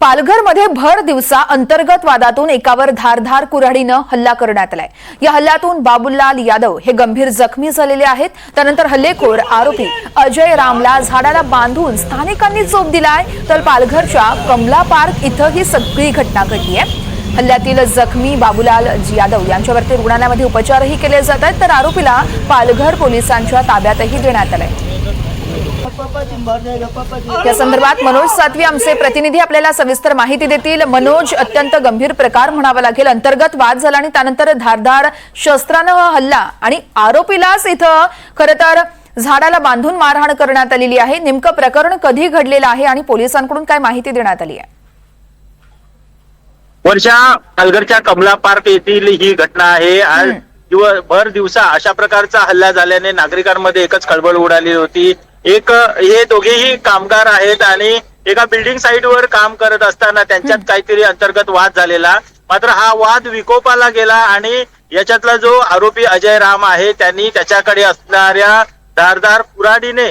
पालघरमध्ये भर दिवसा अंतर्गत वादातून एकावर धारधार कुऱ्हाडीनं हल्ला करण्यात आलाय। या हल्ल्यातून बाबुलाल यादव हे गंभीर जखमी झालेले आहेत। त्यानंतर हल्लेखोर आरोपी अजय रामला झाडाला बांधून स्थानिकांनी चोप दिलाय। तर पालघरच्या कमला पार्क इथं ही सगळी घटना घडली आहे। हल्ल्यातील जखमी बाबुलाल यादव यांच्यावरती रुग्णालयामध्ये उपचारही केले जात आहेत। तर आरोपीला पालघर पोलिसांच्या ताब्यातही देण्यात आलंय। या संदर्भात मनोज सातवी आमचे प्रतिनिधी आपल्याला सविस्तर माहिती देतील। मनोज, अत्यंत गंभीर प्रकार म्हणावा लागेल। अंतर्गत वाद झाला आणि त्यानंतर धारदार शस्त्रानं हा हल्ला आणि आरोपीलाच इथं खरं तर झाडाला बांधून मारहाण करण्यात आलेली आहे। नेमकं प्रकरण कधी घडलेलं आहे आणि पोलिसांकडून काय माहिती देण्यात आली आहे? वर्षा, पालघरच्या कमला पार्क येथील ही घटना आहे। आज भर दिवसा अशा प्रकारचा हल्ला झाल्याने नागरिकांमध्ये एकच खळबळ उडाली होती। हे दोघेही कामगार आहेत आणि एका बिल्डिंग साईटवर काम करत असताना त्यांच्यात काहीतरी अंतर्गत वाद झालेला। मात्र हा वाद विकोपाला गेला आणि याच्यातला जो आरोपी अजय राम आहे त्यांनी त्याच्याकडे असणाऱ्या धारदार कुऱ्हाडीने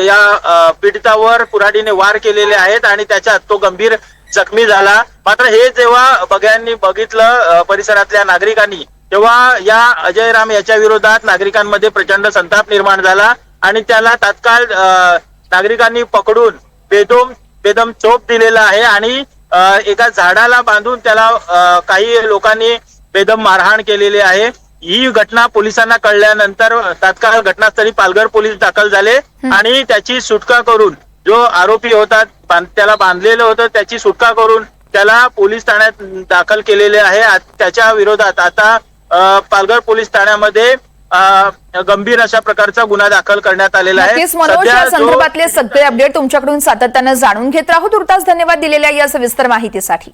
या पीडितावर कुऱ्हाडीने वार केलेले आहेत आणि त्याच्यात तो गंभीर जखमी झाला। मात्र हे जेव्हा बघ्यांनी बघितलं परिसरातल्या नागरिकांनी, तेव्हा या अजय राम याच्या विरोधात नागरिकांमध्ये प्रचंड संताप निर्माण झाला आणि त्याला तात्काळ नागरिकांनी पकडून बेदम चोप दिलेला आहे आणि एका झाडाला बांधून त्याला काही लोकांनी बेदम मारहाण केलेली आहे। ही घटना पोलिसांना कळल्यानंतर तात्काळ घटनास्थळी पालघर पोलीस दाखल झाले आणि त्याची सुटका करून, जो आरोपी होता त्याला बांधलेलं होतं, त्याची सुटका करून त्याला पोलीस ठाण्यात दाखल केलेले आहे। त्याच्या विरोधात आता पालघर पोलीस ठाण्यामध्ये गंभीर अशा प्रकारचा गुन्हा दाखल करण्यात आलेला आहे। मनोज, या संदर्भातले सगळे अपडेट तुमच्याकडून सातत्याने जाणून घेत राहू। तुर्तास धन्यवाद दिलेल्या या सविस्तर माहितीसाठी।